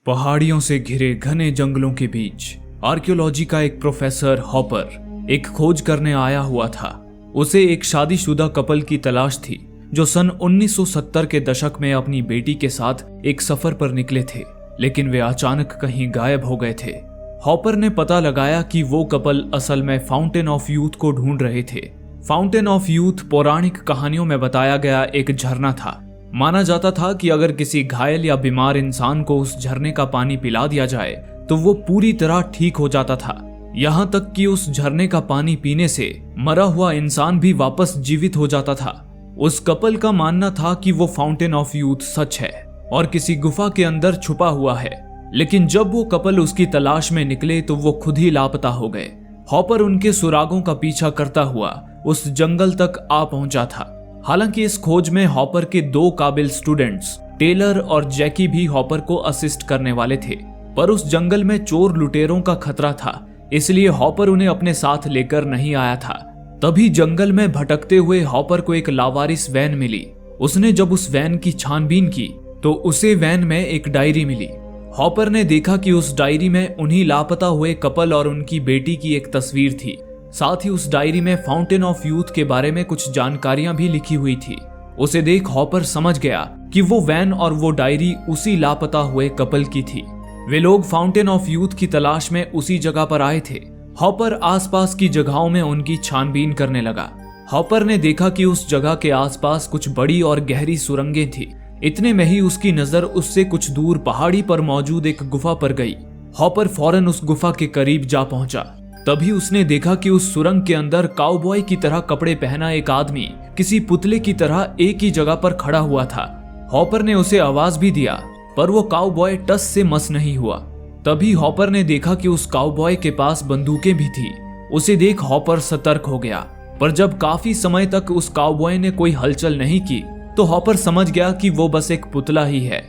पहाड़ियों से घिरे घने जंगलों के बीच आर्कियोलॉजी का एक प्रोफेसर हॉपर एक खोज करने आया हुआ था। उसे एक शादीशुदा कपल की तलाश थी जो सन 1970 के दशक में अपनी बेटी के साथ एक सफर पर निकले थे, लेकिन वे अचानक कहीं गायब हो गए थे। हॉपर ने पता लगाया कि वो कपल असल में फाउंटेन ऑफ यूथ को ढूंढ रहे थे। फाउंटेन ऑफ यूथ पौराणिक कहानियों में बताया गया एक झरना था। माना जाता था कि अगर किसी घायल या बीमार इंसान को उस झरने का पानी पिला दिया जाए तो वो पूरी तरह ठीक हो जाता था। यहाँ तक कि उस झरने का पानी पीने से मरा हुआ इंसान भी वापस जीवित हो जाता था। उस कपल का मानना था कि वो फाउंटेन ऑफ यूथ सच है और किसी गुफा के अंदर छुपा हुआ है, लेकिन जब वो कपल उसकी तलाश में निकले तो वो खुद ही लापता हो गए। हॉपर उनके सुरागों का पीछा करता हुआ उस जंगल तक आ पहुंचा था। हालांकि इस खोज में हॉपर के दो काबिल स्टूडेंट्स टेलर और जैकी भी हॉपर को असिस्ट करने वाले थे, पर उस जंगल में चोर लुटेरों का खतरा था, इसलिए हॉपर उन्हें अपने साथ लेकर नहीं आया था। तभी जंगल में भटकते हुए हॉपर को एक लावारिस वैन मिली। उसने जब उस वैन की छानबीन की तो उसे वैन में एक डायरी मिली। हॉपर ने देखा कि उस डायरी में उन्हीं लापता हुए कपल और उनकी बेटी की एक तस्वीर थी। साथ ही उस डायरी में फाउंटेन ऑफ यूथ के बारे में कुछ जानकारियां भी लिखी हुई थी। उसे देख हॉपर समझ गया कि वो वैन और वो डायरी उसी लापता हुए कपल की थी। वे लोग फाउंटेन ऑफ यूथ की तलाश में उसी जगह पर आए थे। हॉपर आसपास की जगहों में उनकी छानबीन करने लगा। हॉपर ने देखा कि उस जगह के आसपास कुछ बड़ी और गहरी सुरंगें थी। इतने में ही उसकी नजर उससे कुछ दूर पहाड़ी पर मौजूद एक गुफा पर गई। हॉपर फौरन उस गुफा के करीब जा पहुंचा। तभी उसने देखा कि उस सुरंग के अंदर काउबॉय की तरह कपड़े पहना एक आदमी किसी पुतले की तरह एक ही जगह पर खड़ा हुआ था। हॉपर ने उसे आवाज भी दिया, पर वो काउबॉय टस से मस नहीं हुआ। तभी हॉपर ने देखा कि उस काउबॉय के पास बंदूकें भी थी। उसे देख हॉपर सतर्क हो गया, पर जब काफी समय तक उस काउबॉय ने कोई हलचल नहीं की तो हॉपर समझ गया कि वो बस एक पुतला ही है।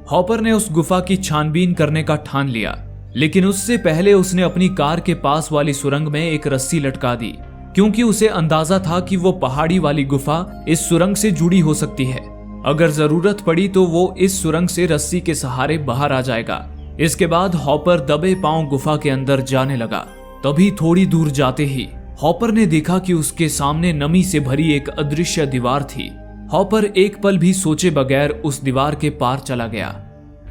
हॉपर ने उस गुफा की छानबीन करने का ठान लिया, लेकिन उससे पहले उसने अपनी कार के पास वाली सुरंग में एक रस्सी लटका दी, क्योंकि उसे अंदाजा था कि वो पहाड़ी वाली गुफा इस सुरंग से जुड़ी हो सकती है। अगर जरूरत पड़ी तो वो इस सुरंग से रस्सी के सहारे बाहर आ जाएगा। इसके बाद हॉपर दबे पांव गुफा के अंदर जाने लगा। तभी थोड़ी दूर जाते ही हॉपर ने देखा कि उसके सामने नमी से भरी एक अदृश्य दीवार थी। हॉपर एक पल भी सोचे बगैर उस दीवार के पार चला गया।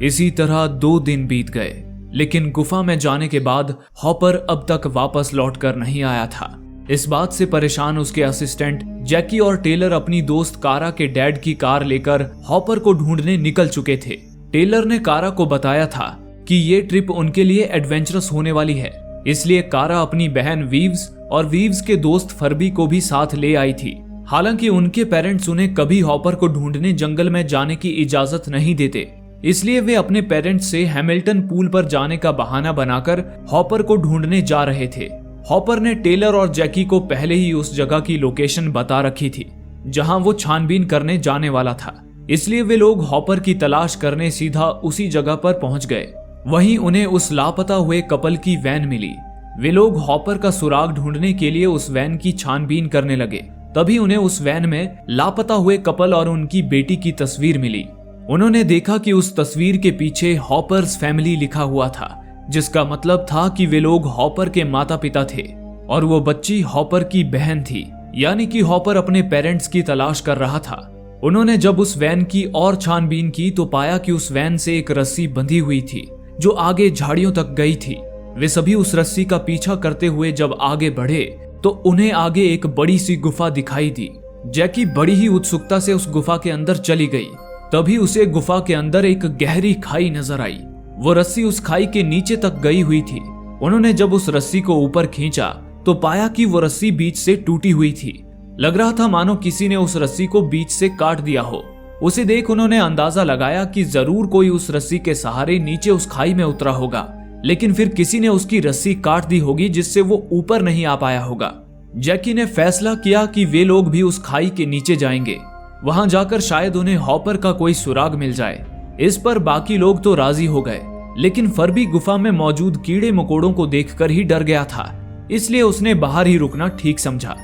इसी तरह 2 दिन बीत गए, लेकिन गुफा में जाने के बाद हॉपर अब तक वापस लौटकर नहीं आया था। इस बात से परेशान उसके असिस्टेंट जैकी और टेलर अपनी दोस्त कारा के डैड की कार लेकर हॉपर को ढूंढने निकल चुके थे। टेलर ने कारा को बताया था कि ये ट्रिप उनके लिए एडवेंचरस होने वाली है, इसलिए कारा अपनी बहन वीव्स और वीव्स के दोस्त फरबी को भी साथ ले आई थी। हालांकि उनके पेरेंट्स उन्हें कभी हॉपर को ढूंढने जंगल में जाने की इजाजत नहीं देते, इसलिए वे अपने पेरेंट्स से हैमिल्टन पूल पर जाने का बहाना बनाकर हॉपर को ढूंढने जा रहे थे। हॉपर ने टेलर और जैकी को पहले ही उस जगह की लोकेशन बता रखी थी जहां वो छानबीन करने जाने वाला था, इसलिए वे लोग हॉपर की तलाश करने सीधा उसी जगह पर पहुंच गए। वहीं उन्हें उस लापता हुए कपल की वैन मिली। वे लोग हॉपर का सुराग ढूंढने के लिए उस वैन की छानबीन करने लगे। तभी उन्हें उस वैन में लापता हुए कपल और उनकी बेटी की तस्वीर मिली। उन्होंने देखा कि उस तस्वीर के पीछे हॉपर्स फैमिली लिखा हुआ था, जिसका मतलब था कि वे लोग हॉपर के माता पिता थे और वो बच्ची हॉपर की बहन थी, यानी कि हॉपर अपने पेरेंट्स की तलाश कर रहा था। उन्होंने जब उस वैन की और छानबीन की तो पाया कि उस वैन से एक रस्सी बंधी हुई थी जो आगे झाड़ियों तक गई थी। वे सभी उस रस्सी का पीछा करते हुए जब आगे बढ़े तो उन्हें आगे एक बड़ी सी गुफा दिखाई दी। जैकी बड़ी ही उत्सुकता से उस गुफा के अंदर चली गई। तभी उसे गुफा के अंदर एक गहरी खाई नजर आई। वो रस्सी उस खाई के नीचे तक गई हुई थी। उन्होंने जब उस रस्सी को ऊपर खींचा तो पाया कि वो रस्सी बीच से टूटी हुई थी। लग रहा था मानो किसी ने उस रस्सी को बीच से काट दिया हो। उसे देख उन्होंने अंदाजा लगाया कि जरूर कोई उस रस्सी के सहारे नीचे उस खाई में उतरा होगा, लेकिन फिर किसी ने उसकी रस्सी काट दी होगी जिससे वो ऊपर नहीं आ पाया होगा। जैकी ने फैसला किया कि वे लोग भी उस खाई के नीचे जाएंगे। वहां जाकर शायद उन्हें हॉपर का कोई सुराग मिल जाए। इस पर बाकी लोग तो राजी हो गए, लेकिन फरबी गुफा में मौजूद कीड़े मकोड़ों को देखकर ही डर गया था, इसलिए उसने बाहर ही रुकना ठीक समझा।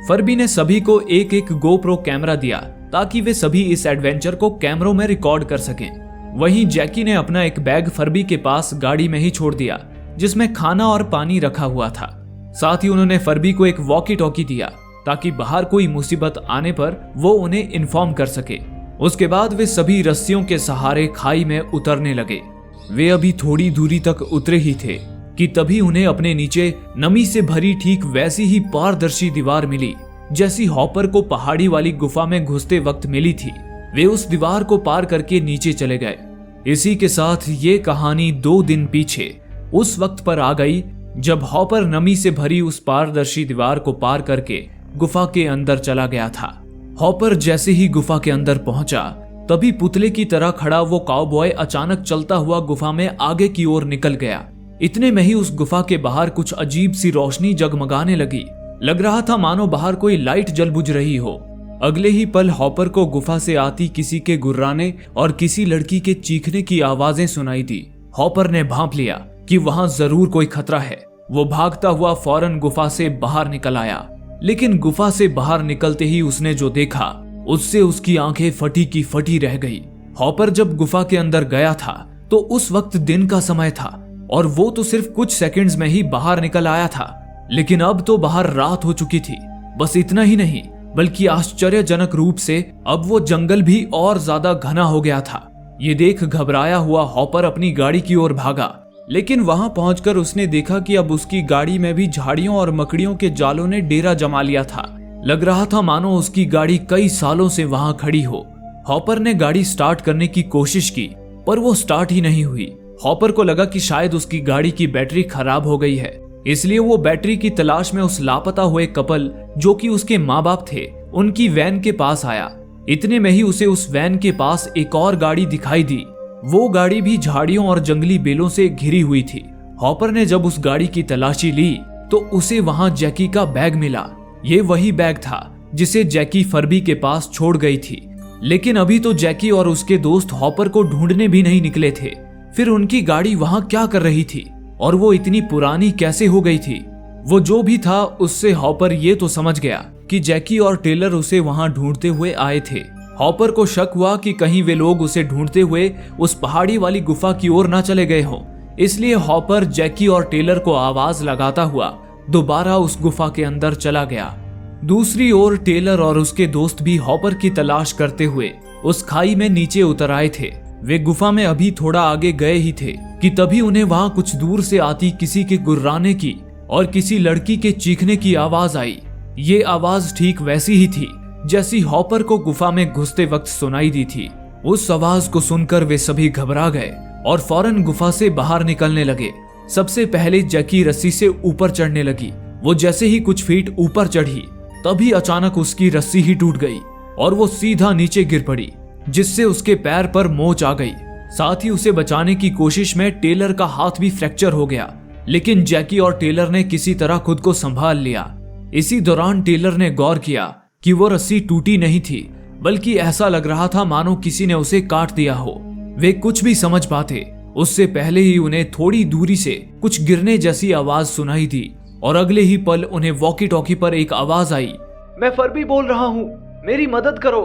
फरबी ने सभी को एक एक गोप्रो कैमरा दिया ताकि वे सभी इस एडवेंचर को कैमरों में रिकॉर्ड कर सकें। वहीं जैकी ने अपना एक बैग फर्बी के पास गाड़ी में ही छोड़ दिया, जिसमें खाना और पानी रखा हुआ था। साथ ही उन्होंने फर्बी को एक वॉकी टॉकी दिया ताकि बाहर कोई मुसीबत आने पर वो उन्हें इन्फॉर्म कर सके। उसके बाद वे सभी रस्सियों के सहारे खाई में उतरने लगे। वे अभी थोड़ी दूरी तक उतरे ही थे कि तभी उन्हें अपने नीचे नमी से भरी ठीक वैसी ही पारदर्शी दीवार मिली जैसी हॉपर को पहाड़ी वाली गुफा में घुसते वक्त मिली थी। वे उस दीवार को पार करके नीचे चले गए। इसी के साथ ये कहानी 2 दिन पीछे उस वक्त पर आ गई जब हॉपर नमी से भरी उस पारदर्शी दीवार को पार करके गुफा के अंदर चला गया था। हॉपर जैसे ही गुफा के अंदर पहुंचा तभी पुतले की तरह खड़ा वो काउबॉय अचानक चलता हुआ गुफा में आगे की ओर निकल गया। इतने में ही उस गुफा के बाहर कुछ अजीब सी रोशनी जगमगाने लगी। लग रहा था मानो बाहर कोई लाइट जल बुझ रही हो। अगले ही पल हॉपर को गुफा से आती किसी के गुर्राने और किसी लड़की के चीखने की आवाजें सुनाई दी। हॉपर ने भांप लिया कि वहां जरूर कोई खतरा है। वो भागता हुआ फौरन गुफा से बाहर निकल आया, लेकिन गुफा से बाहर निकलते ही उसने जो देखा उससे उसकी आंखें फटी की फटी रह गई। हॉपर जब गुफा के अंदर गया था तो उस वक्त दिन का समय था और वो तो सिर्फ कुछ सेकंड्स में ही बाहर निकल आया था, लेकिन अब तो बाहर रात हो चुकी थी। बस इतना ही नहीं बल्कि आश्चर्यजनक रूप से अब वो जंगल भी और ज्यादा घना हो गया था। ये देख घबराया हुआ हॉपर अपनी गाड़ी की ओर भागा, लेकिन वहां पहुंचकर उसने देखा कि अब उसकी गाड़ी में भी झाड़ियों और मकड़ियों के जालों ने डेरा जमा लिया था। लग रहा था मानो उसकी गाड़ी कई सालों से वहां खड़ी हो। हॉपर ने गाड़ी स्टार्ट करने की कोशिश की पर वो स्टार्ट ही नहीं हुई। हॉपर को लगा कि शायद उसकी गाड़ी की बैटरी खराब हो गई है, इसलिए वो बैटरी की तलाश में उस लापता हुए कपल जो कि उसके माँ बाप थे उनकी वैन के पास आया। इतने में ही उसे उस वैन के पास एक और गाड़ी दिखाई दी। वो गाड़ी भी झाड़ियों और जंगली बेलों से घिरी हुई थी। हॉपर ने जब उस गाड़ी की तलाशी ली तो उसे वहां जैकी का बैग मिला। ये वही बैग था जिसे जैकी फर्बी के पास छोड़ गई थी, लेकिन अभी तो जैकी और उसके दोस्त हॉपर को ढूंढने भी नहीं निकले थे। फिर उनकी गाड़ी वहां क्या कर रही थी और वो इतनी पुरानी कैसे हो गई थी? वो जो भी था उससे हॉपर ये तो समझ गया कि जैकी और टेलर उसे वहां ढूंढते हुए आए थे। हॉपर को शक हुआ कि कहीं वे लोग उसे ढूंढते हुए उस पहाड़ी वाली गुफा की ओर ना चले गए हों, इसलिए हॉपर जैकी और टेलर को आवाज लगाता हुआ दोबारा उस गुफा के अंदर चला गया। दूसरी ओर टेलर और उसके दोस्त भी हॉपर की तलाश करते हुए उस खाई में नीचे उतर आए थे। वे गुफा में अभी थोड़ा आगे गए ही थे कि तभी उन्हें वहां कुछ दूर से आती किसी के गुर्राने की और किसी लड़की के चीखने की आवाज आई। ये आवाज ठीक वैसी ही थी जैसी हॉपर को गुफा में घुसते वक्त सुनाई दी थी। उस आवाज को सुनकर वे सभी घबरा गए और फौरन गुफा से बाहर निकलने लगे। सबसे पहले जैकी रस्सी से ऊपर चढ़ने लगी। वो जैसे ही कुछ फीट ऊपर चढ़ी तभी अचानक उसकी रस्सी ही टूट गई और वो सीधा नीचे गिर पड़ी, जिससे उसके पैर पर मोच आ गई। साथ ही उसे बचाने की कोशिश में टेलर का हाथ भी फ्रैक्चर हो गया, लेकिन जैकी और टेलर ने किसी तरह खुद को संभाल लिया। इसी दौरान टेलर ने गौर किया कि वो रस्सी टूटी नहीं थी, बल्कि ऐसा लग रहा था मानो किसी ने उसे काट दिया हो। वे कुछ भी समझ पाते उससे पहले ही उन्हें थोड़ी दूरी से कुछ गिरने जैसी आवाज सुनाई दी और अगले ही पल उन्हें वॉकी टॉकी पर एक आवाज आई, मैं फर्बी बोल रहा हूँ, मेरी मदद करो।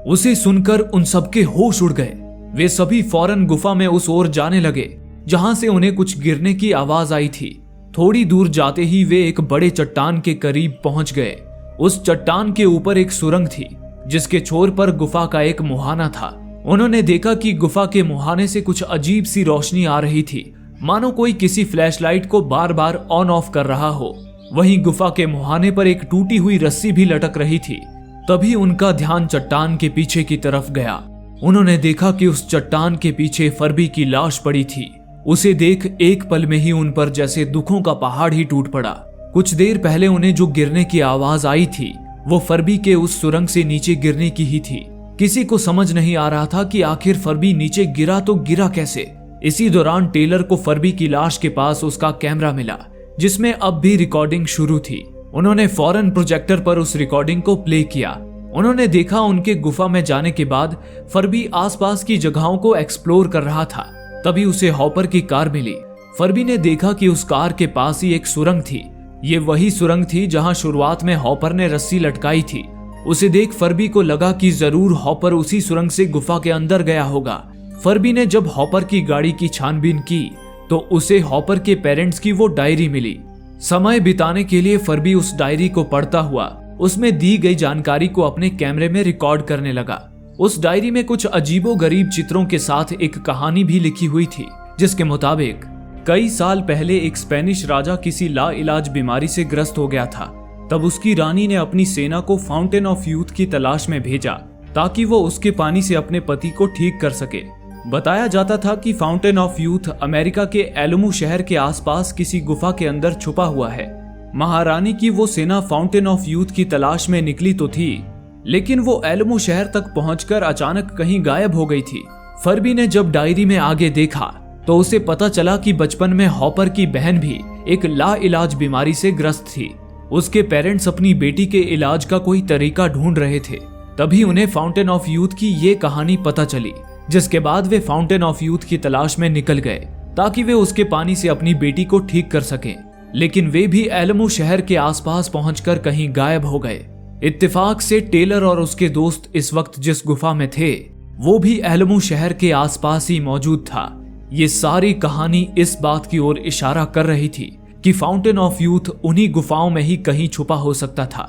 उसे सुनकर उन सबके होश उड़ गए। वे सभी फौरन गुफा में उस ओर जाने लगे जहां से उन्हें कुछ गिरने की आवाज आई थी। थोड़ी दूर जाते ही वे एक बड़े चट्टान के करीब पहुंच गए। उस चट्टान के ऊपर एक सुरंग थी जिसके छोर पर गुफा का एक मुहाना था। उन्होंने देखा कि गुफा के मुहाने से कुछ अजीब सी रोशनी आ रही थी, मानो कोई किसी फ्लैशलाइट को बार बार ऑन ऑफ कर रहा हो। वहीं गुफा के मुहाने पर एक टूटी हुई रस्सी भी लटक रही थी। तभी उनका ध्यान चट्टान के पीछे की तरफ गया। उन्होंने देखा कि उस चट्टान के पीछे फर्बी की लाश पड़ी थी। उसे देख एक पल में ही उन पर जैसे दुखों का पहाड़ ही टूट पड़ा। कुछ देर पहले उन्हें जो गिरने की आवाज आई थी वो फर्बी के उस सुरंग से नीचे गिरने की ही थी। किसी को समझ नहीं आ रहा था कि आखिर फर्बी नीचे गिरा तो गिरा कैसे। इसी दौरान टेलर को फर्बी की लाश के पास उसका कैमरा मिला जिसमें अब भी रिकॉर्डिंग शुरू थी। उन्होंने फौरन प्रोजेक्टर पर उस रिकॉर्डिंग को प्ले किया। उन्होंने देखा उनके गुफा में जाने के बाद फर्बी आसपास की जगहों को एक्सप्लोर कर रहा था। तभी उसे हॉपर की कार मिली। फर्बी ने देखा कि उस कार के पास ही एक सुरंग थी। ये वही सुरंग थी जहां शुरुआत में हॉपर ने रस्सी लटकाई थी। उसे देख फर्बी को लगा कि जरूर हॉपर उसी सुरंग से गुफा के अंदर गया होगा। फर्बी ने जब हॉपर की गाड़ी की छानबीन की तो उसे हॉपर के पेरेंट्स की वो डायरी मिली। समय बिताने के लिए फर्बी उस डायरी को पढ़ता हुआ उसमें दी गई जानकारी को अपने कैमरे में रिकॉर्ड करने लगा। उस डायरी में कुछ अजीबोगरीब चित्रों के साथ एक कहानी भी लिखी हुई थी, जिसके मुताबिक कई साल पहले एक स्पेनिश राजा किसी लाइलाज बीमारी से ग्रस्त हो गया था। तब उसकी रानी ने अपनी सेना को फाउंटेन ऑफ यूथ की तलाश में भेजा ताकि वो उसके पानी से अपने पति को ठीक कर सके। बताया जाता था कि फाउंटेन ऑफ यूथ अमेरिका के एलमू शहर के आसपास किसी गुफा के अंदर छुपा हुआ है। महारानी की वो सेना फाउंटेन ऑफ यूथ की तलाश में निकली तो थी, लेकिन वो एलमू शहर तक पहुंचकर अचानक कहीं गायब हो गई थी। फर्बी ने जब डायरी में आगे देखा तो उसे पता चला कि बचपन में हॉपर की बहन भी एक लाइलाज बीमारी से ग्रस्त थी। उसके पेरेंट्स अपनी बेटी के इलाज का कोई तरीका ढूंढ रहे थे। तभी उन्हें फाउंटेन ऑफ यूथ की ये कहानी पता चली, जिसके बाद वे फाउंटेन ऑफ यूथ की तलाश में निकल गए ताकि वे उसके पानी से अपनी बेटी को ठीक कर सकें। लेकिन वे भी एलमू शहर के आसपास पहुंचकर कहीं गायब हो गए। इत्तेफाक से टेलर और उसके दोस्त इस वक्त जिस गुफा में थे वो भी एलमू शहर के आसपास ही मौजूद था। ये सारी कहानी इस बात की ओर इशारा कर रही थी कि फाउंटेन ऑफ यूथ उन्हीं गुफाओं में ही कहीं छुपा हो सकता था।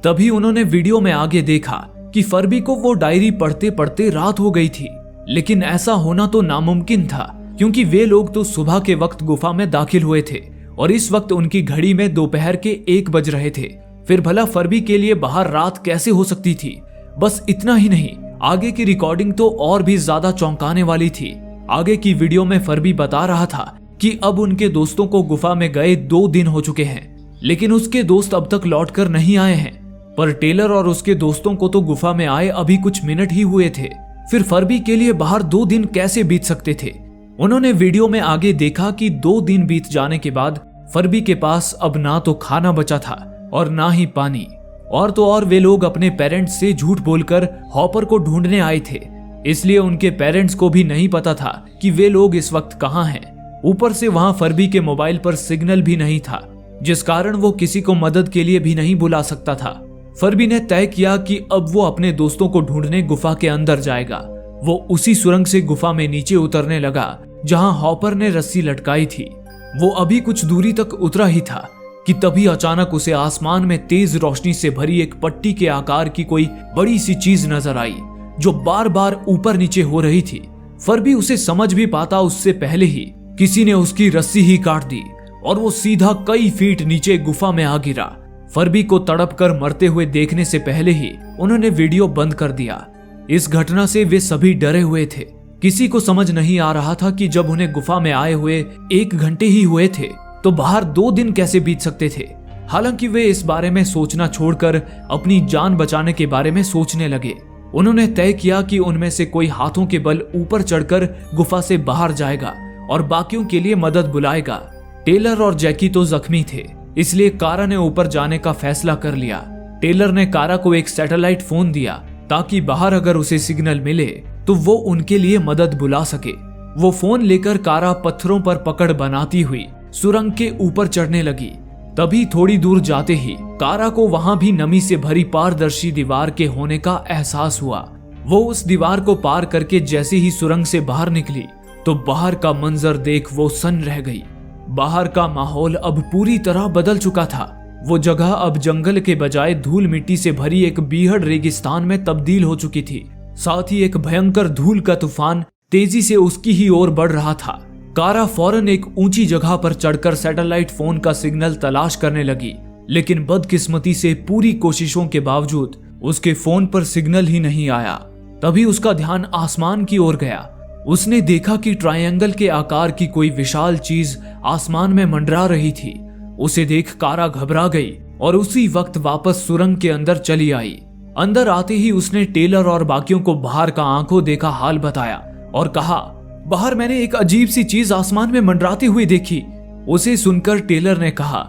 तभी उन्होंने वीडियो में आगे देखा कि फर्बी को वो डायरी पढ़ते पढ़ते रात हो गई थी, लेकिन ऐसा होना तो नामुमकिन था क्योंकि वे लोग तो सुबह के वक्त गुफा में दाखिल हुए थे और इस वक्त उनकी घड़ी में दोपहर के 1 बज रहे थे। फिर भला फर्बी के लिए बाहर रात कैसे हो सकती थी? बस इतना ही नहीं, आगे की रिकॉर्डिंग तो और भी ज्यादा चौंकाने वाली थी। आगे की वीडियो में फर्बी बता रहा था कि अब उनके दोस्तों को गुफा में गए 2 दिन हो चुके हैं, लेकिन उसके दोस्त अब तक लौटकर नहीं आए हैं। पर टेलर और उसके दोस्तों को तो गुफा में आए अभी कुछ मिनट ही हुए थे। फिर फर्बी के लिए बाहर 2 दिन कैसे बीत सकते थे? उन्होंने वीडियो में आगे देखा कि 2 दिन बीत जाने के बाद फर्बी के पास अब ना तो खाना बचा था और ना ही पानी। और तो और वे लोग अपने पेरेंट्स से झूठ बोलकर हॉपर को ढूंढने आए थे, इसलिए उनके पेरेंट्स को भी नहीं पता था कि वे लोग इस वक्त कहां हैं। ऊपर से वहां फर्बी के मोबाइल पर सिग्नल भी नहीं था, जिस कारण वो किसी को मदद के लिए भी नहीं बुला सकता था। फर्बी ने तय किया कि अब वो अपने दोस्तों को ढूंढने गुफा के अंदर जाएगा। वो उसी सुरंग से गुफा में नीचे उतरने लगा जहां हॉपर ने रस्सी लटकाई थी। वो अभी कुछ दूरी तक उतरा ही था कि तभी अचानक उसे आसमान में तेज रोशनी से भरी एक पट्टी के आकार की कोई बड़ी सी चीज नजर आई जो बार बार ऊपर नीचे हो रही थी। फर्बी उसे समझ भी पाता उससे पहले ही किसी ने उसकी रस्सी ही काट दी और वो सीधा कई फीट नीचे गुफा में आ गिरा। फर्बी को तड़प कर मरते हुए देखने से पहले ही उन्होंने वीडियो बंद कर दिया। इस घटना से वे सभी डरे हुए थे। किसी को समझ नहीं आ रहा था कि जब उन्हें गुफा में आए हुए 1 घंटे ही हुए थे तो बाहर 2 दिन कैसे बीत सकते थे। हालांकि वे इस बारे में सोचना छोड़कर अपनी जान बचाने के बारे में सोचने लगे। उन्होंने तय किया कि उनमें से कोई हाथों के बल ऊपर चढ़कर गुफा से बाहर जाएगा और बाकियों के लिए मदद बुलाएगा। टेलर और जैकी तो जख्मी थे, इसलिए कारा ने ऊपर जाने का फैसला कर लिया। टेलर ने कारा को एक सैटेलाइट फोन दिया ताकि बाहर अगर उसे सिग्नल मिले तो वो उनके लिए मदद बुला सके। वो फोन लेकर कारा पत्थरों पर पकड़ बनाती हुई सुरंग के ऊपर चढ़ने लगी। तभी थोड़ी दूर जाते ही कारा को वहां भी नमी से भरी पारदर्शी दीवार के होने का एहसास हुआ। वो उस दीवार को पार करके जैसे ही सुरंग से बाहर निकली तो बाहर का मंजर देख वो सन्न रह गई। बाहर का माहौल अब पूरी तरह बदल चुका था। वो जगह अब जंगल के बजाय धूल मिट्टी से भरी एक बीहड़ रेगिस्तान में तब्दील हो चुकी थी। साथ ही एक भयंकर धूल का तूफान तेजी से उसकी ही ओर बढ़ रहा था। कारा फौरन एक ऊंची जगह पर चढ़कर सैटेलाइट फोन का सिग्नल तलाश करने लगी, लेकिन बदकिस्मती से पूरी कोशिशों के बावजूद उसके फोन पर सिग्नल ही नहीं आया। तभी उसका ध्यान आसमान की ओर गया। उसने देखा कि ट्रायंगल के आकार की कोई विशाल चीज आसमान में मंडरा रही थी। उसे देख कारा घबरा गई और उसी वक्त वापस सुरंग के अंदर चली आई। अंदर आते ही उसने टेलर और बाकियों को बाहर का आंखों देखा हाल बताया और कहा, बाहर मैंने एक अजीब सी चीज आसमान में मंडराती हुई देखी। उसे सुनकर टेलर ने कहा,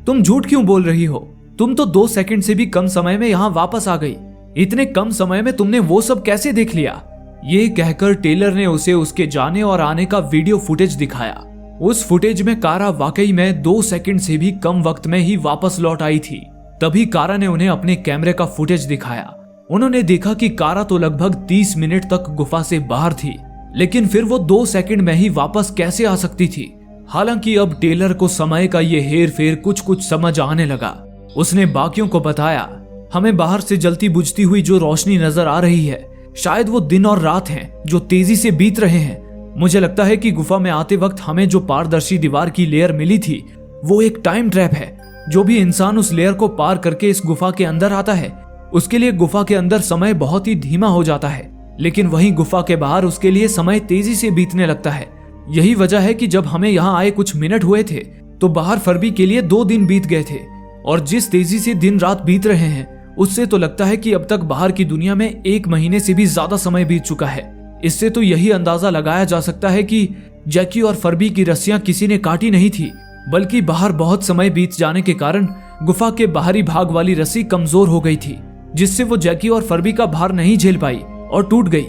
तुम झूठ क्यों बोल रही हो? तुम तो 2 सेकंड से भी कम समय में यहाँ वापस आ गई। इतने कम समय में तुमने वो सब कैसे देख लिया? ये कहकर टेलर ने उसे उसके जाने और आने का वीडियो फुटेज दिखाया। उस फुटेज में कारा वाकई में 2 सेकंड से भी कम वक्त में ही वापस लौट आई थी। तभी कारा ने उन्हें अपने कैमरे का फुटेज दिखाया। उन्होंने देखा कि कारा तो लगभग 30 मिनट तक गुफा से बाहर थी, लेकिन फिर वो 2 सेकंड में ही वापस कैसे आ सकती थी? हालांकि अब टेलर को समय का ये हेर फेर कुछ समझ आने लगा। उसने बाकियों को बताया, हमें बाहर से जलती बुझती हुई जो रोशनी नजर आ रही है, शायद वो दिन और रात हैं जो तेजी से बीत रहे हैं। मुझे लगता है कि गुफा में आते वक्त हमें जो पारदर्शी दीवार की लेयर मिली थी वो एक टाइम ट्रैप है। जो भी इंसान उस लेयर को पार करके इस गुफा के अंदर आता है उसके लिए गुफा के अंदर समय बहुत ही धीमा हो जाता है, लेकिन वहीं गुफा के बाहर उसके लिए समय तेजी से बीतने लगता है। यही वजह है कि जब हमें यहाँ आए कुछ मिनट हुए थे तो बाहर फरबी के लिए 2 दिन बीत गए थे, और जिस तेजी से दिन रात बीत रहे हैं उससे तो लगता है कि अब तक बाहर की दुनिया में 1 महीने से भी ज्यादा समय बीत चुका है। इससे तो यही अंदाजा लगाया जा सकता है कि जैकी और फरबी की रस्सियां किसी ने काटी नहीं थी, बल्कि बाहर बहुत समय बीत जाने के कारण गुफा के बाहरी भाग वाली रस्सी कमजोर हो गई थी, जिससे वो जैकी और फरबी का भार नहीं झेल पाई और टूट गई।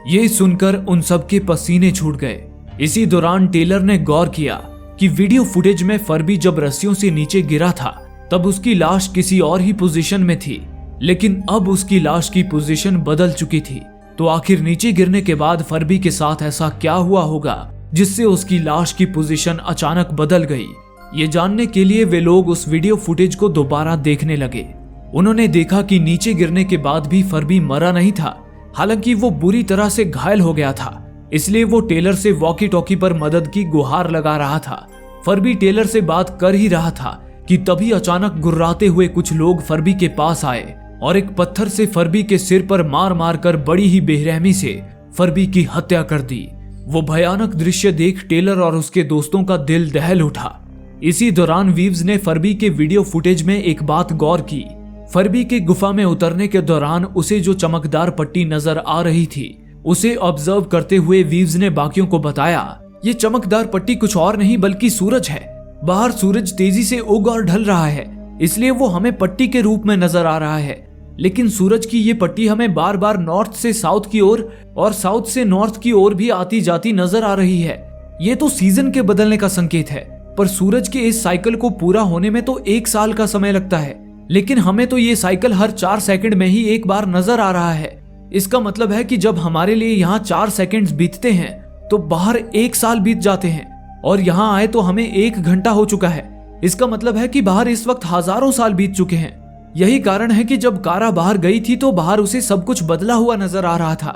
ये सुनकर उन सबके पसीने छूट गए। इसी दौरान टेलर ने गौर किया कि वीडियो फुटेज में फरबी जब रस्सियों से नीचे गिरा था तब उसकी लाश किसी और ही पोजीशन में थी, लेकिन अब उसकी लाश की पोजीशन बदल चुकी थी। तो आखिर नीचे गिरने के बाद फरबी के साथ ऐसा क्या हुआ होगा जिससे उसकी लाश की पोजीशन अचानक बदल गई? ये जानने के लिए वे लोग उस वीडियो फुटेज को दोबारा देखने लगे। उन्होंने देखा कि नीचे गिरने के बाद भी फरबी मरा नहीं था, हालांकि वो बुरी तरह से घायल हो गया था। इसलिए वो टेलर से वॉकी टॉकी पर मदद की गुहार लगा रहा था। फरबी टेलर से बात कर ही रहा था कि तभी अचानक गुर्राते हुए कुछ लोग फरबी के पास आए और एक पत्थर से फरबी के सिर पर मार मार कर बड़ी ही बेरहमी से फरबी की हत्या कर दी। वो भयानक दृश्य देख टेलर और उसके दोस्तों का दिल दहल उठा। इसी दौरान वीव्स ने फरबी के वीडियो फुटेज में एक बात गौर की। फरबी के गुफा में उतरने के दौरान उसे जो चमकदार पट्टी नजर आ रही थी उसे ऑब्जर्व करते हुए वीव्स ने बाकियों को बताया, ये चमकदार पट्टी कुछ और नहीं बल्कि सूरज है। बाहर सूरज तेजी से उग और ढल रहा है, इसलिए वो हमें पट्टी के रूप में नजर आ रहा है। लेकिन सूरज की ये पट्टी हमें बार बार नॉर्थ से साउथ की ओर और साउथ से नॉर्थ की ओर भी आती जाती नजर आ रही है। ये तो सीजन के बदलने का संकेत है, पर सूरज के इस साइकिल को पूरा होने में तो 1 साल का समय लगता है, लेकिन हमें तो ये साइकिल हर 4 सेकंड में ही एक बार नजर आ रहा है। इसका मतलब है कि जब हमारे लिए यहाँ 4 सेकंड्स बीतते हैं तो बाहर 1 साल बीत जाते हैं, और यहाँ आए तो हमें 1 घंटा हो चुका है। इसका मतलब है कि बाहर इस वक्त हजारों साल बीत चुके हैं। यही कारण है कि जब कारा बाहर गई थी तो बाहर उसे सब कुछ बदला हुआ नजर आ रहा था।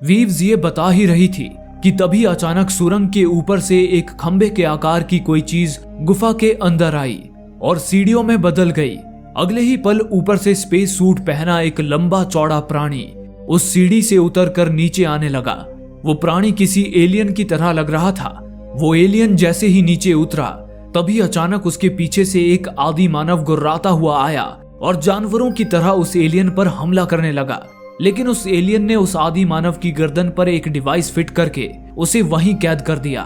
वीव्स ये बता ही रही थी कि तभी अचानक सुरंग के ऊपर से एक खंबे के आकार की कोई चीज गुफा के अंदर आई और सीढ़ियों में बदल गई। अगले ही पल ऊपर से स्पेस सूट पहना एक लंबा चौड़ा प्राणी उस सीढ़ी से उतरकर नीचे आने लगा। वो प्राणी किसी एलियन की तरह लग रहा था। वो एलियन जैसे ही नीचे उतरा तभी अचानक उसके पीछे से एक आदि मानव गुर्राता हुआ आया और जानवरों की तरह उस एलियन पर हमला करने लगा। लेकिन उस एलियन ने उस आदि मानव की गर्दन पर एक डिवाइस फिट करके उसे वहीं कैद कर दिया।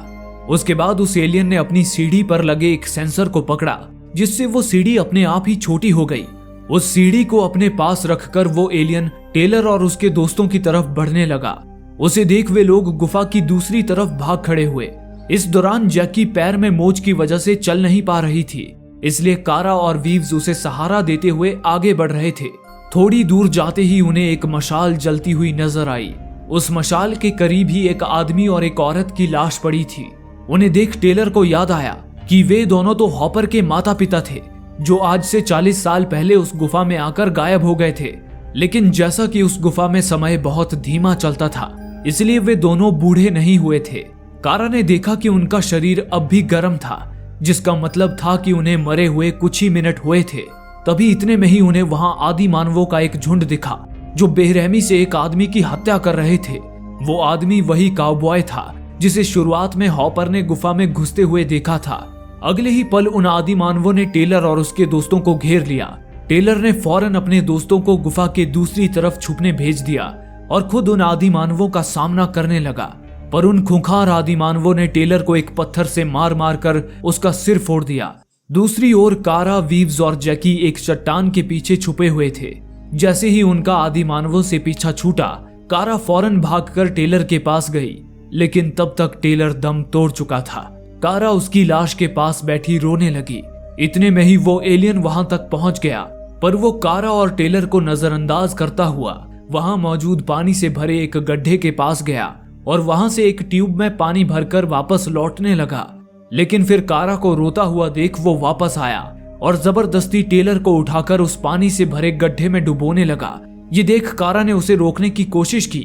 उसके बाद उस एलियन ने अपनी सीढ़ी पर लगे एक सेंसर को पकड़ा, जिससे वो सीढ़ी अपने आप ही छोटी हो गई। उस सीढ़ी को अपने पास रखकर वो एलियन टेलर और उसके दोस्तों की तरफ बढ़ने लगा। उसे देख वे लोग गुफा की दूसरी तरफ भाग खड़े हुए। इस दौरान जैकी पैर में मोच की वजह से चल नहीं पा रही थी, इसलिए कारा और वीव्स उसे सहारा देते हुए आगे बढ़ रहे थे। थोड़ी दूर जाते ही उन्हें एक मशाल जलती हुई नजर आई। उस मशाल के करीब ही एक आदमी और एक औरत की लाश पड़ी थी। उन्हें देख टेलर को याद आया कि वे दोनों तो हॉपर के माता पिता थे, जो आज से 40 साल पहले उस गुफा में आकर गायब हो गए थे। लेकिन जैसा कि उस गुफा में समय बहुत धीमा चलता था, इसलिए वे दोनों बूढ़े नहीं हुए थे। कारा ने देखा कि उनका शरीर अब भी गर्म था, जिसका मतलब था कि उन्हें मरे हुए कुछ ही मिनट हुए थे। तभी इतने में ही उन्हें वहां आदि मानवों का एक झुंड दिखा, जो बेरहमी से एक आदमी की हत्या कर रहे थे। वो आदमी वही काउबॉय था जिसे शुरुआत में हॉपर ने गुफा में घुसते हुए देखा था। अगले ही पल उन आदि मानवों ने टेलर और उसके दोस्तों को घेर लिया। टेलर ने फौरन अपने दोस्तों को गुफा के दूसरी तरफ छुपने भेज दिया और खुद उन आदि मानवों का सामना करने लगा। पर उन खूंखार आदि मानवों ने टेलर को एक पत्थर से मार मार कर उसका सिर फोड़ दिया। दूसरी ओर कारा, वीव्स और जैकी एक चट्टान के पीछे छुपे हुए थे। जैसे ही उनका आदि मानवों से पीछा छूटा, कारा फौरन भागकर टेलर के पास गई, लेकिन तब तक टेलर दम तोड़ चुका था। कारा उसकी लाश के पास बैठी रोने लगी। इतने में ही वो एलियन वहां तक पहुंच गया, पर वो कारा और टेलर को नजरअंदाज करता हुआ वहां मौजूद पानी से भरे एक गड्ढे के पास गया और वहां से एक ट्यूब में पानी भरकर वापस लौटने लगा। लेकिन फिर कारा को रोता हुआ देख वो वापस आया और जबरदस्ती टेलर को उठाकर उस पानी से भरे गड्ढे में डुबोने लगा। ये देख कारा ने उसे रोकने की कोशिश की,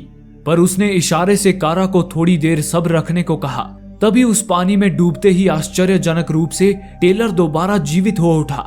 पर उसने इशारे से कारा को थोड़ी देर सब्र रखने को कहा। तभी उस पानी में डूबते ही आश्चर्यजनक रूप से टेलर दोबारा जीवित हो उठा,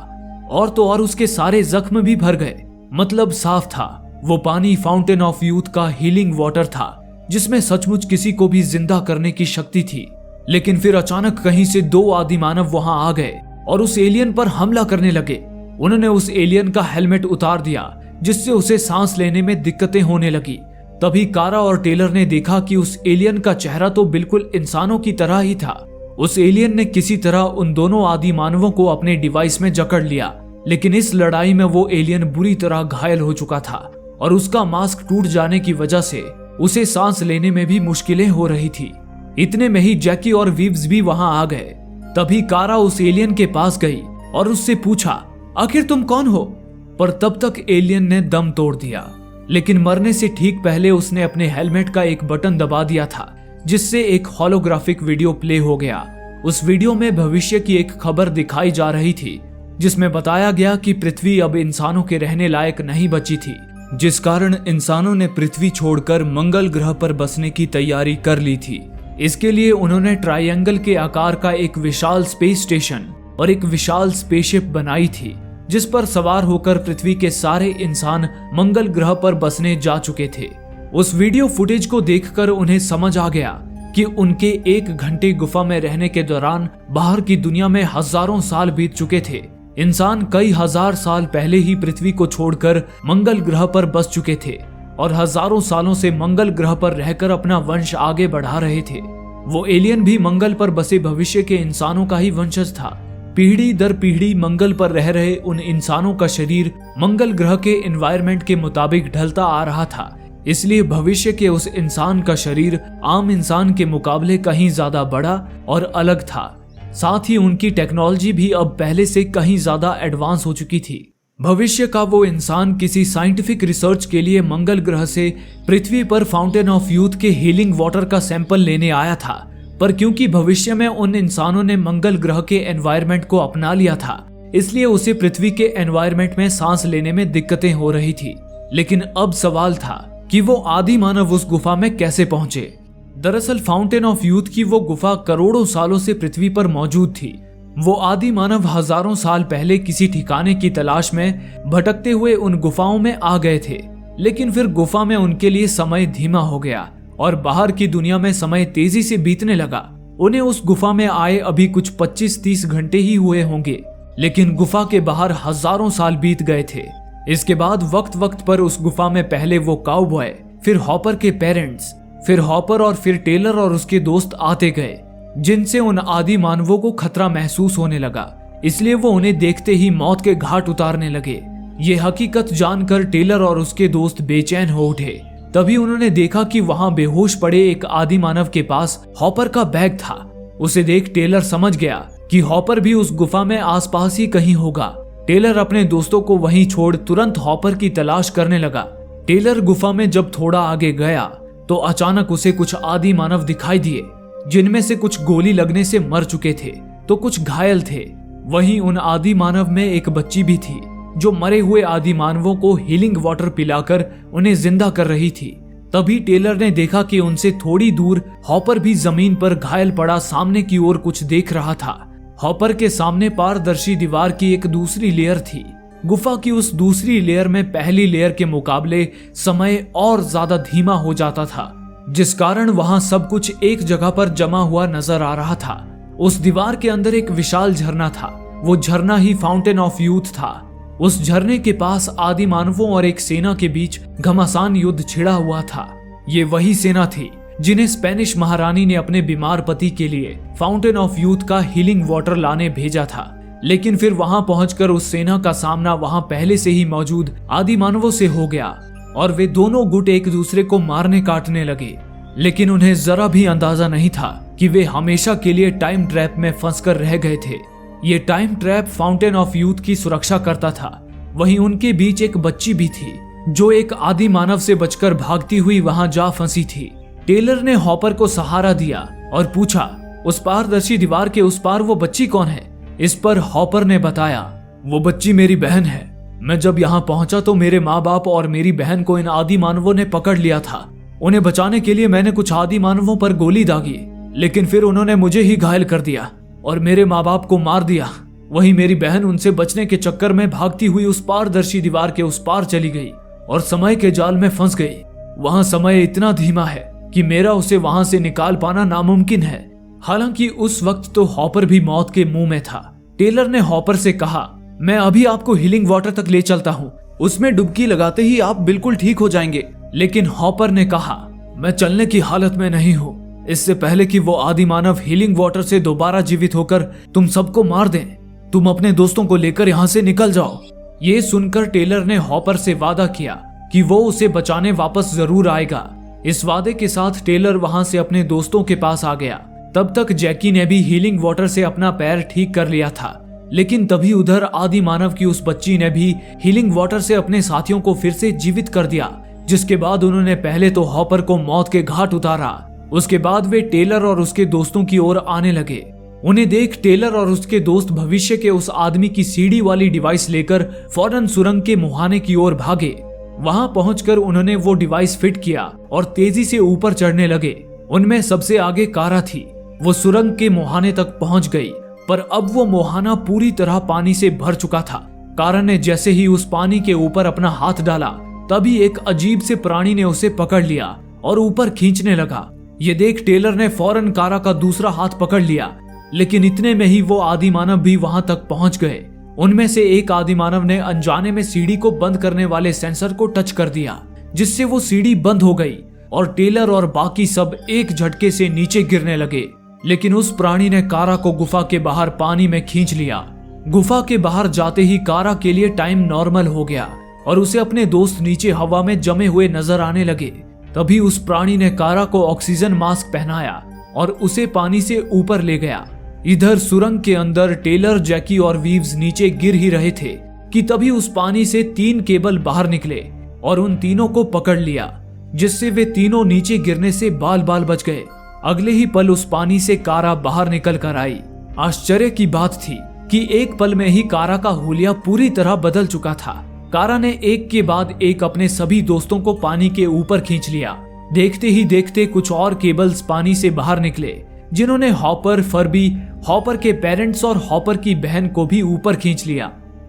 और तो और उसके सारे जख्म भी भर गए। मतलब साफ था, वो पानी फाउंटेन ऑफ यूथ का हीलिंग वाटर था, जिसमें सचमुच किसी को भी जिंदा करने की शक्ति थी। लेकिन फिर अचानक कहीं से 2 आदिमानव वहां आ गए और उस एलियन पर हमला करने लगे। उन्होंने उस एलियन का हेलमेट उतार दिया, जिससे उसे सांस लेने में दिक्कतें होने लगी। तभी कारा और टेलर ने देखा कि उस एलियन का चेहरा तो बिल्कुल इंसानों की तरह ही था। उस एलियन ने किसी तरह उन दोनों आदिमानवों को अपने डिवाइस में जकड़ लिया, लेकिन इस लड़ाई में वो एलियन बुरी तरह घायल हो चुका था और उसका मास्क टूट जाने की वजह से उसे सांस लेने में भी मुश्किलें हो रही थी। इतने में ही जैकी और वीव्स भी वहां आ गए। तभी कारा उस एलियन के पास गई और उससे पूछा, आखिर तुम कौन हो? पर तब तक एलियन ने दम तोड़ दिया। लेकिन मरने से ठीक पहले उसने अपने हेलमेट का एक बटन दबा दिया था, जिससे एक होलोग्राफिक वीडियो प्ले हो गया। उस वीडियो में भविष्य की एक खबर दिखाई जा रही थी, जिसमें बताया गया कि पृथ्वी अब इंसानों के रहने लायक नहीं बची थी, जिस कारण इंसानों ने पृथ्वी छोड़कर मंगल ग्रह पर बसने की तैयारी कर ली थी। इसके लिए उन्होंने ट्रायंगल के आकार का एक विशाल स्पेस स्टेशन और एक विशाल स्पेसशिप बनाई थी, जिस पर सवार होकर पृथ्वी के सारे इंसान मंगल ग्रह पर बसने जा चुके थे। उस वीडियो फुटेज को देखकर उन्हें समझ आ गया कि उनके 1 घंटे गुफा में रहने के दौरान बाहर की दुनिया में हजारों साल बीत चुके थे। इंसान कई हजार साल पहले ही पृथ्वी को छोड़कर मंगल ग्रह पर बस चुके थे और हजारों सालों से मंगल ग्रह पर रहकर अपना वंश आगे बढ़ा रहे थे। वो एलियन भी मंगल पर बसे भविष्य के इंसानों का ही वंशज था। पीढ़ी दर पीढ़ी मंगल पर रह रहे उन इंसानों का शरीर मंगल ग्रह के एनवायरनमेंट के मुताबिक ढलता आ रहा था, इसलिए भविष्य के उस इंसान का शरीर आम इंसान के मुकाबले कहीं ज्यादा बड़ा और अलग था। साथ ही उनकी टेक्नोलॉजी भी अब पहले से कहीं ज्यादा एडवांस हो चुकी थी। भविष्य का वो इंसान किसी साइंटिफिक रिसर्च के लिए मंगल ग्रह से पृथ्वी पर फाउंटेन ऑफ यूथ के हीलिंग वाटर का सैंपल लेने आया था, पर क्योंकि भविष्य में उन इंसानों ने मंगल ग्रह के एनवायरनमेंट को अपना लिया था, इसलिए उसे पृथ्वी के एनवायरनमेंट में सांस लेने में दिक्कतें हो रही थी। लेकिन अब सवाल था कि वो आदि मानव उस गुफा में कैसे पहुंचे। दरअसल फाउंटेन ऑफ यूथ की वो गुफा करोड़ों सालों से पृथ्वी पर मौजूद थी। वो आदि मानव हजारों साल पहले किसी ठिकाने की तलाश में भटकते हुए उन गुफाओं में आ गए थे, लेकिन फिर गुफा में उनके लिए समय धीमा हो गया और बाहर की दुनिया में समय तेजी से बीतने लगा। उन्हें उस गुफा में आए अभी कुछ 25-30 घंटे ही हुए होंगे, लेकिन गुफा के बाहर हजारों साल बीत गए थे। इसके बाद वक्त वक्त पर उस गुफा में पहले वो काउबॉय, फिर हॉपर के पेरेंट्स, फिर हॉपर और फिर टेलर और उसके दोस्त आते गए, जिनसे उन आदि मानवों को खतरा महसूस होने लगा। इसलिए वो उन्हें देखते ही मौत के घाट उतारने लगे। ये हकीकत जानकर टेलर और उसके दोस्त बेचैन हो उठे। तभी उन्होंने देखा कि वहां बेहोश पड़े एक आदि मानव के पास हॉपर का बैग था। उसे देख टेलर समझ गया कि हॉपर भी उस गुफा में आसपास ही कहीं होगा। टेलर अपने दोस्तों को वहीं छोड़ तुरंत हॉपर की तलाश करने लगा। टेलर गुफा में जब थोड़ा आगे गया तो अचानक उसे कुछ आदि मानव दिखाई दिए, जिनमें से कुछ गोली लगने से मर चुके थे तो कुछ घायल थे। वहीं उन आदि मानव में एक बच्ची भी थी, जो मरे हुए आदि मानवों को हीलिंग वाटर पिलाकर उन्हें जिंदा कर रही थी। तभी टेलर ने देखा कि उनसे थोड़ी दूर हॉपर भी जमीन पर घायल पड़ा सामने की ओर कुछ देख रहा था। हॉपर के सामने पारदर्शी दीवार की एक दूसरी लेयर थी। गुफा की उस दूसरी लेयर में पहली लेयर के मुकाबले समय और ज्यादा धीमा हो जाता था, जिस कारण वहां सब कुछ एक जगह पर जमा हुआ नजर आ रहा था। उस दीवार के अंदर एक विशाल झरना था। वो झरना ही फाउंटेन ऑफ यूथ था। उस झरने के पास आदि मानवों और एक सेना के बीच घमासान युद्ध छिड़ा हुआ था। ये वही सेना थी जिन्हें स्पेनिश महारानी ने अपने बीमार पति के लिए फाउंटेन ऑफ यूथ का हीलिंग वाटर लाने भेजा था। लेकिन फिर वहां पहुंचकर उस सेना का सामना वहां पहले से ही मौजूद आदि मानवों से हो गया और वे दोनों गुट एक दूसरे को मारने काटने लगे। लेकिन उन्हें जरा भी अंदाजा नहीं था कि वे हमेशा के लिए टाइम ट्रैप में फंसकर रह गए थे। ये time trap fountain of youth की सुरक्षा करता था। वहीं उनके बीच एक बच्ची भी थी, जो एक आदि मानव से बचकर भागती हुई वहां जा फंसी थी। टेलर ने हॉपर को सहारा दिया और पूछा, उस पारदर्शी दीवार के उस पार वो बच्ची कौन है? इस पर हॉपर ने बताया, वो बच्ची मेरी बहन है। मैं जब यहाँ पहुंचा तो मेरे माँ बाप और मेरी बहन को इन आदि मानवों ने पकड़ लिया था। उन्हें बचाने के लिए मैंने कुछ आदि मानवों पर गोली दागी, लेकिन फिर उन्होंने मुझे ही घायल कर दिया और मेरे माँ बाप को मार दिया। वहीं मेरी बहन उनसे बचने के चक्कर में भागती हुई उस पारदर्शी दीवार के उस पार चली गई और समय के जाल में फंस गई। वहां समय इतना धीमा है कि मेरा उसे वहां से निकाल पाना नामुमकिन है। हालांकि उस वक्त तो हॉपर भी मौत के मुंह में था। टेलर ने हॉपर से कहा, मैं अभी आपको हीलिंग वाटर तक ले चलता हूँ, उसमें डुबकी लगाते ही आप बिल्कुल ठीक हो जाएंगे। लेकिन हॉपर ने कहा, मैं चलने की हालत में नहीं हूँ। इससे पहले कि वो आदि मानव हीलिंग वाटर से दोबारा जीवित होकर तुम सबको मार दें, तुम अपने दोस्तों को लेकर यहाँ से निकल जाओ। ये सुनकर टेलर ने हॉपर से वादा किया कि वो उसे बचाने वापस जरूर आएगा। इस वादे के साथ टेलर वहां से अपने दोस्तों के पास आ गया। तब तक जैकी ने भी हीलिंग वाटर से अपना पैर ठीक कर लिया था, लेकिन तभी उधर आदि मानव की उस बच्ची ने भी हीलिंग वाटर से अपने साथियों को फिर से जीवित कर दिया। जिसके बाद उन्होंने पहले तो हॉपर को मौत के घाट उतारा, उसके बाद वे टेलर और उसके दोस्तों की ओर आने लगे। उन्हें देख टेलर और उसके दोस्त भविष्य के उस आदमी की सीढ़ी वाली डिवाइस लेकर फौरन सुरंग के मुहाने की ओर भागे। वहां पहुंचकर उन्होंने वो डिवाइस फिट किया और तेजी से ऊपर चढ़ने लगे। उनमें सबसे आगे कारा थी। वो सुरंग के मुहाने तक पहुंच गई, पर अब वो मुहाना पूरी तरह पानी से भर चुका था। कारा ने जैसे ही उस पानी के ऊपर अपना हाथ डाला, तभी एक अजीब से प्राणी ने उसे पकड़ लिया और ऊपर खींचने लगा। ये देख टेलर ने फौरन कारा का दूसरा हाथ पकड़ लिया, लेकिन इतने में ही वो आदि मानव भी वहां तक पहुंच गए। उनमें से एक आदि मानव ने अनजाने में सीढ़ी को बंद करने वाले सेंसर को टच कर दिया, जिससे वो सीढ़ी बंद हो गई और टेलर और बाकी सब एक झटके से नीचे गिरने लगे। लेकिन उस प्राणी ने कारा को गुफा के बाहर पानी में खींच लिया। गुफा के बाहर जाते ही कारा के लिए टाइम नॉर्मल हो गया और उसे अपने दोस्त नीचे हवा में जमे हुए नजर आने लगे। तभी उस प्राणी ने कारा को ऑक्सीजन मास्क पहनाया और उसे पानी से ऊपर ले गया। इधर सुरंग के अंदर टेलर, जैकी और वीव्स नीचे गिर ही रहे थे कि तभी उस पानी से 3 केबल बाहर निकले और उन तीनों को पकड़ लिया, जिससे वे तीनों नीचे गिरने से बाल बाल बच गए। अगले ही पल उस पानी से कारा बाहर निकल कर आई। आश्चर्य की बात थी कि एक पल में ही कारा का हुलिया पूरी तरह बदल चुका था। कारा ने एक के बाद एक अपने सभी दोस्तों को पानी के ऊपर खींच लिया। देखते ही देखते कुछ और केबल्स पानी से बाहर निकले, जिन्होंने हॉपर, फर्बी, हॉपर के पेरेंट्स और हॉपर की बहन को भी ऊपर खींच लिया।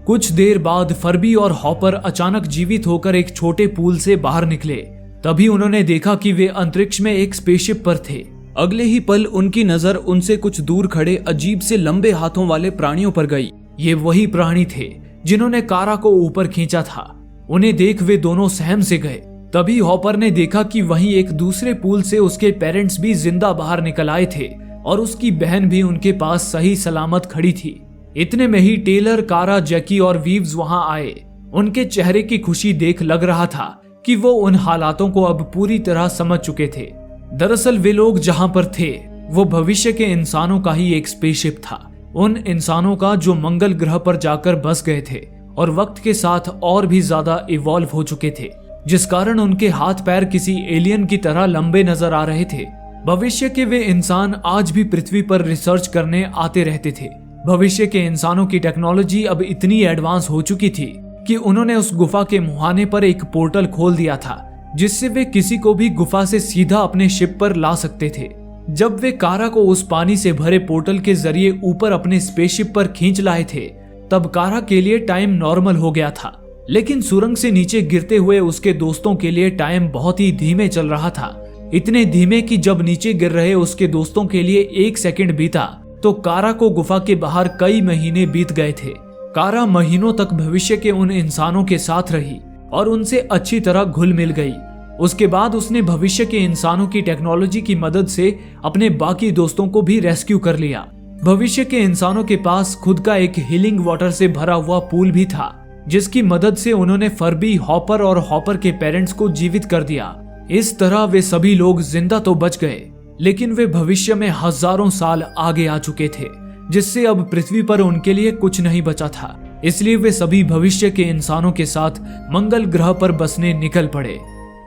कुछ देर बाद फर्बी और हॉपर अचानक जीवित होकर एक छोटे पूल से बाहर निकले। तभी उन्होंने देखा कि वे अंतरिक्ष में एक स्पेसशिप पर थे। अगले ही पल उनकी नजर उनसे कुछ दूर खड़े अजीब से लंबे हाथों वाले प्राणियों पर गई। ये वही प्राणी थे जिन्होंने कारा को ऊपर खींचा था। उन्हें देख वे दोनों सहम से गए। तभी हॉपर ने देखा कि वहीं एक दूसरे पूल से उसके पेरेंट्स भी जिंदा बाहर निकल आए थे और उसकी बहन भी उनके पास सही सलामत खड़ी थी। इतने में ही टेलर, कारा, जैकी और वीव्स वहां आए। उनके चेहरे की खुशी देख लग रहा था कि वो उन हालातों को अब पूरी तरह समझ चुके थे। दरअसल वे लोग जहां पर थे वो भविष्य के इंसानों का ही एक स्पेसशिप था। उन इंसानों का जो मंगल ग्रह पर जाकर बस गए थे और वक्त के साथ और भी ज्यादा इवॉल्व हो चुके थे, जिस कारण उनके हाथ पैर किसी एलियन की तरह लंबे नजर आ रहे थे। भविष्य के वे इंसान आज भी पृथ्वी पर रिसर्च करने आते रहते थे। भविष्य के इंसानों की टेक्नोलॉजी अब इतनी एडवांस हो चुकी थी कि उन्होंने उस गुफा के मुहाने पर एक पोर्टल खोल दिया था, जिससे वे किसी को भी गुफा से सीधा अपने शिप पर ला सकते थे। जब वे कारा को उस पानी से भरे पोर्टल के जरिए ऊपर अपने स्पेसशिप पर खींच लाए थे, तब कारा के लिए टाइम नॉर्मल हो गया था। लेकिन सुरंग से नीचे गिरते हुए उसके दोस्तों के लिए टाइम बहुत ही धीमे चल रहा था। इतने धीमे कि जब नीचे गिर रहे उसके दोस्तों के लिए 1 सेकंड बीता तो कारा को गुफा के बाहर कई महीने बीत गए थे। कारा महीनों तक भविष्य के उन इंसानों के साथ रही और उनसे अच्छी तरह घुल मिल गई। उसके बाद उसने भविष्य के इंसानों की टेक्नोलॉजी की मदद से अपने बाकी दोस्तों को भी रेस्क्यू कर लिया। भविष्य के इंसानों के पास खुद का एक हीलिंग वाटर से भरा हुआ पूल भी था, जिसकी मदद से उन्होंने फर्बी, हॉपर और हॉपर के पेरेंट्स को जीवित कर दिया। इस तरह वे सभी लोग जिंदा तो बच गए, लेकिन वे भविष्य में हजारों साल आगे आ चुके थे, जिससे अब पृथ्वी पर उनके लिए कुछ नहीं बचा था। इसलिए वे सभी भविष्य के इंसानों के साथ मंगल ग्रह पर बसने निकल पड़े।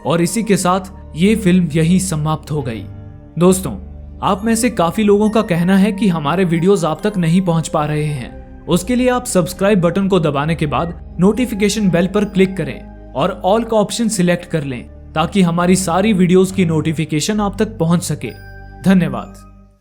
और इसी के साथ ये फिल्म यहीं समाप्त हो गई। दोस्तों, आप में से काफी लोगों का कहना है कि हमारे वीडियोस आप तक नहीं पहुंच पा रहे हैं। उसके लिए आप सब्सक्राइब बटन को दबाने के बाद नोटिफिकेशन बेल पर क्लिक करें और ऑल का ऑप्शन सिलेक्ट कर लें ताकि हमारी सारी वीडियोस की नोटिफिकेशन आप तक पहुंच सके। धन्यवाद।